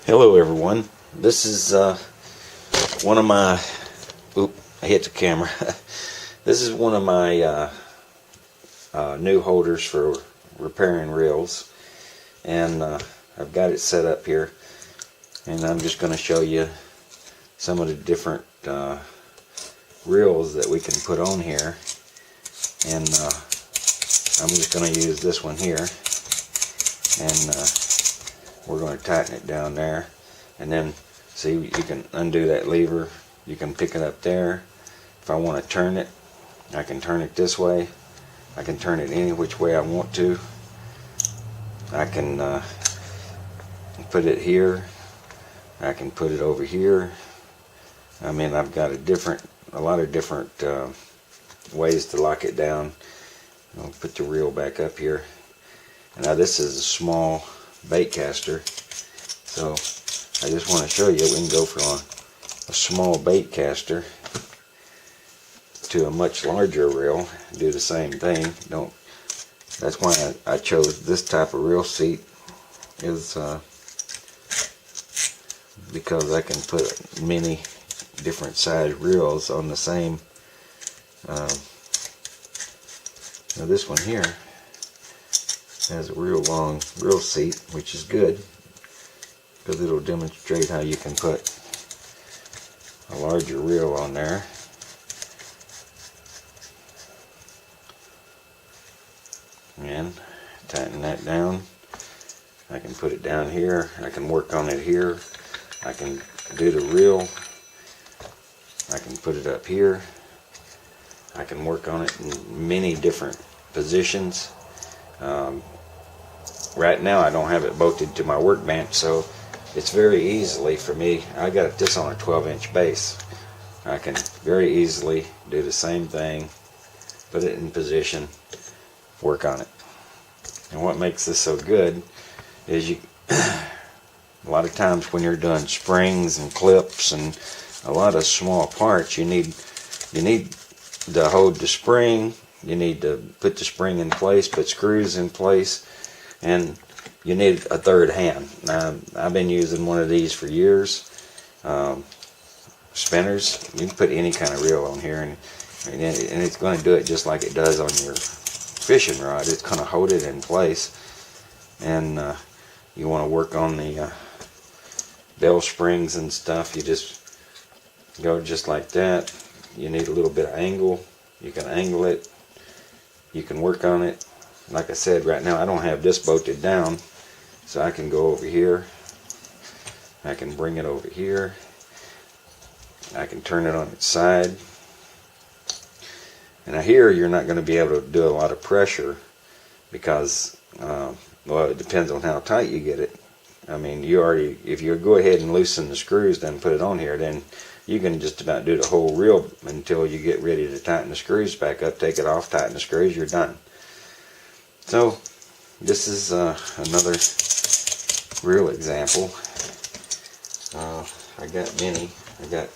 Hello everyone. This is one of my, I hit the camera. This is one of my new holders for repairing reels, and I've got it set up here, and I'm just going to show you some of the different reels that we can put on here. And I'm just going to use this one here, and we're going to tighten it down there, and then see, you can undo that lever, you can pick it up there. If I want to turn it, I can turn it this way, I can turn it any which way I want to. I can put it here, I can put it over here. I mean, I've got a lot of different ways to lock it down. I'll put the reel back up here. And now this is a small bait caster, so I just want to show you we can go from a small bait caster to a much larger reel, do the same thing. That's why I chose this type of reel seat, is because I can put many different size reels on the same. Now this one here has a real long reel seat, which is good because it'll demonstrate how you can put a larger reel on there. And tighten that down. I can put it down here, I can work on it here, I can do the reel, I can put it up here, I can work on it in many different positions. Right now I don't have it bolted to my workbench, so it's very easily for me. I got this on a 12-inch base. I can very easily do the same thing, put it in position, work on it. And what makes this so good is a lot of times when you're doing springs and clips and a lot of small parts, you need to hold the spring, you need to put the spring in place, put screws in place, and you need a third hand. Now, I've been using one of these for years. Spinners, you can put any kind of reel on here, and it's going to do it just like it does on your fishing rod. It's going to hold it in place. And you want to work on the bell springs and stuff, you just go just like that. You need a little bit of angle, you can angle it, you can work on it. Like I said, right now I don't have this bolted down, so I can go over here, I can bring it over here, I can turn it on its side. And now here you're not going to be able to do a lot of pressure because well, it depends on how tight you get it. I mean, if you go ahead and loosen the screws then put it on here, then you can just about do the whole reel until you get ready to tighten the screws back up, take it off, tighten the screws, you're done. So this is another reel example. I got many. I got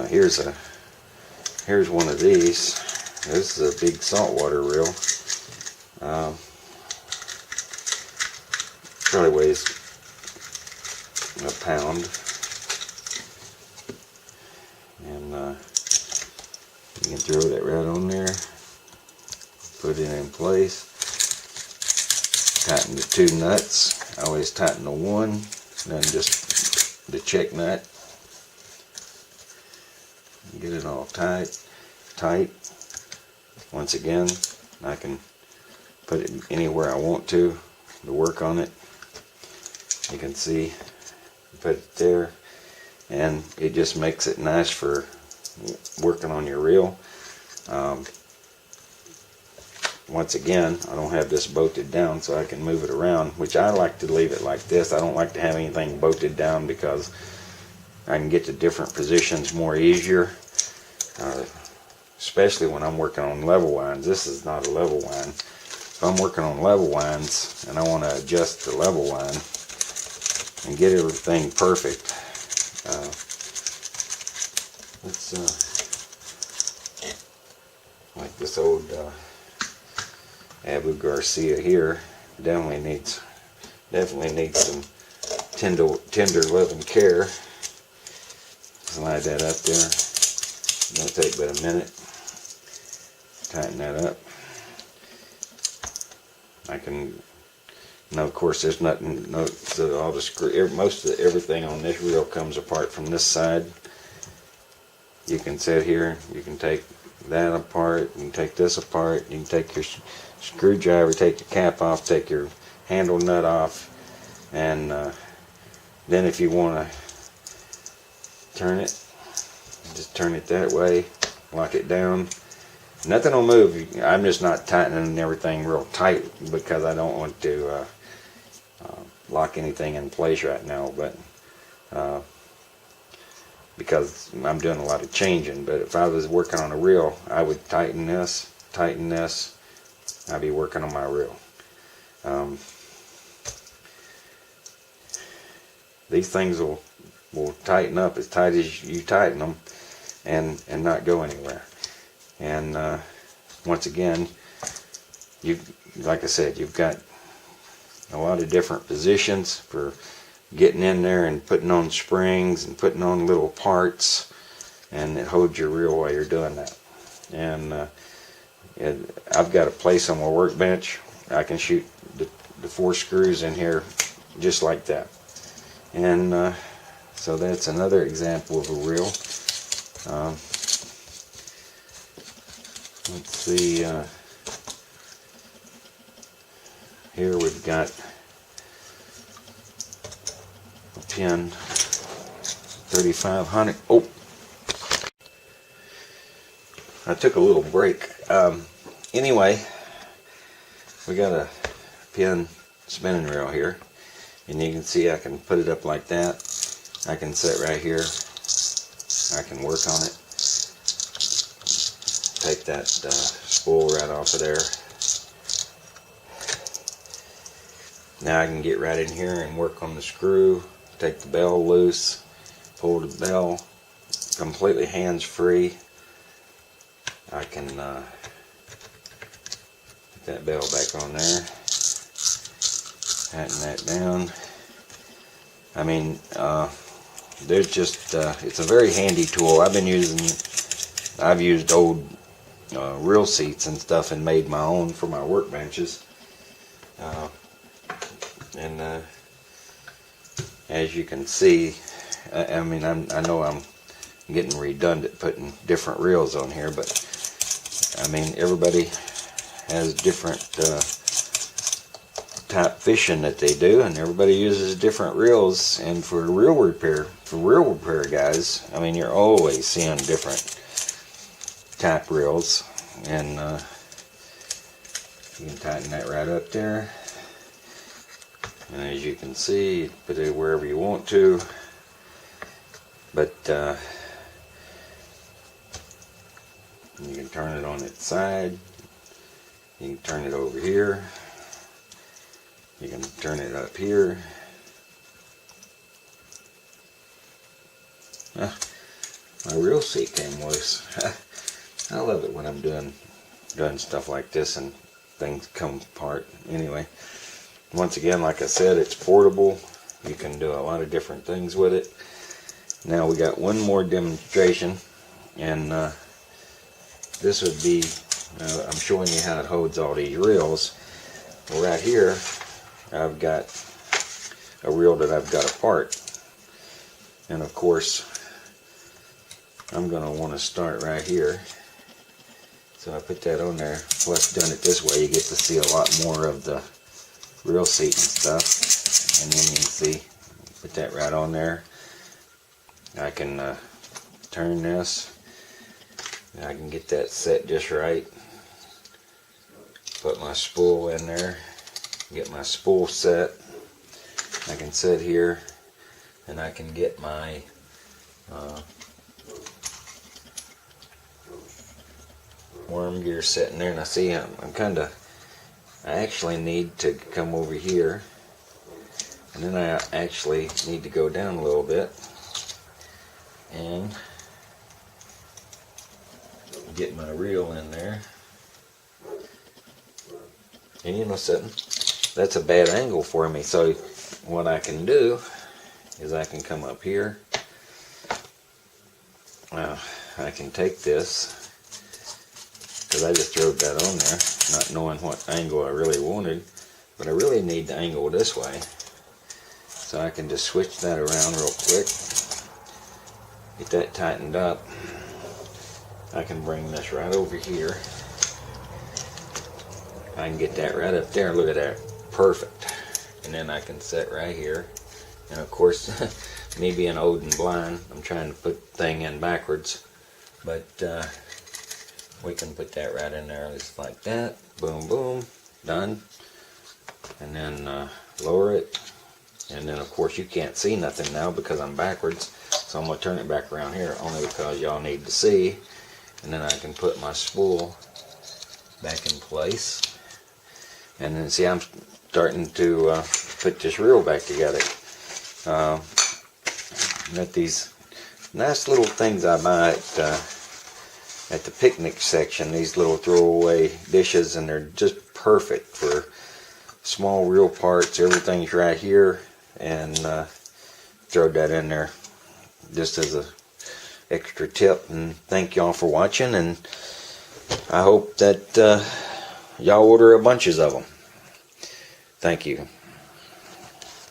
here's one of these. This is a big saltwater reel. Probably weighs a pound. And you can throw that right on there, put it in place, tighten the two nuts. I always tighten the one, then just the check nut. Get it all tight. Once again, I can put it anywhere I want to work on it. You can see, put it there, and it just makes it nice for working on your reel. Once again, I don't have this bolted down, so I can move it around, which I like to leave it like this. I don't like to have anything bolted down because I can get to different positions more easier, especially when I'm working on level winds. This is not a level wind. If I'm working on level winds and I want to adjust the level wind and get everything perfect, let's like this old Abu Garcia here definitely needs some tender loving care. Slide that up there. It'll take about a minute. Tighten that up. I can. Now, of course, there's nothing. No, so all the screw. Most of everything on this reel comes apart from this side. You can sit here. You can take that apart. You can take this apart. You can take your screwdriver, take your cap off, take your handle nut off, and then if you want to turn it, just turn it that way, lock it down. Nothing will move. I'm just not tightening everything real tight because I don't want to lock anything in place right now, but because I'm doing a lot of changing. But if I was working on a reel, I would tighten this, I'd be working on my reel. These things will tighten up as tight as you tighten them and not go anywhere. And once again, like I said, you've got a lot of different positions for getting in there and putting on springs and putting on little parts, and it holds your reel while you're doing that. And I've got a place on my workbench. I can shoot the 4 screws in here just like that. And so that's another example of a reel. Let's see, here we've got a Penn 3500. Oh, I took a little break. Anyway, we got a Penn spinning reel here, and you can see I can put it up like that. I can sit right here. I can work on it. Take that spool right off of there. Now I can get right in here and work on the screw, take the bell loose, pull the bell completely hands-free. I can put that bell back on there, tighten that down. I mean, there's just, it's a very handy tool. I've used old reel seats and stuff and made my own for my workbenches. And as you can see, I mean, I know I'm getting redundant putting different reels on here, but I mean, everybody has different type fishing that they do, and everybody uses different reels. And for reel repair guys, I mean, you're always seeing different type reels, and you can tighten that right up there. And as you can see, put it wherever you want to, but you can turn it on its side, you can turn it over here, you can turn it up here. My reel seat came loose. I love it when I'm doing stuff like this and things come apart. Anyway, once again, like I said, it's portable. You can do a lot of different things with it. Now we got one more demonstration, and this would be, I'm showing you how it holds all these reels. Well, right here, I've got a reel that I've got apart. And of course, I'm going to want to start right here. So I put that on there. Plus, doing it this way, you get to see a lot more of the reel seat and stuff. And then you can see, put that right on there. I can turn this. And I can get that set just right. Put my spool in there. Get my spool set. I can sit here, and I can get my worm gear sitting there. And I see I actually need to come over here, and then I actually need to go down a little bit and get my reel in there. And you know something, that's a bad angle for me. So what I can do is I can come up here. I can take this, because I just throwed that on there, not knowing what angle I really wanted, but I really need the angle this way. So I can just switch that around real quick, get that tightened up. I can bring this right over here. I can get that right up there. Look at that, perfect. And then I can set right here. And of course, me being old and blind, I'm trying to put the thing in backwards. But we can put that right in there just like that. Boom, boom, done. And then lower it. And then of course you can't see nothing now because I'm backwards. So I'm going to turn it back around here only because y'all need to see. And then I can put my spool back in place. And then see, I'm starting to put this reel back together. Got these nice little things I buy at the picnic section. These little throwaway dishes, and they're just perfect for small reel parts. Everything's right here, and throw that in there just as a extra tip. And thank y'all for watching, and I hope that y'all order a bunches of them. Thank you.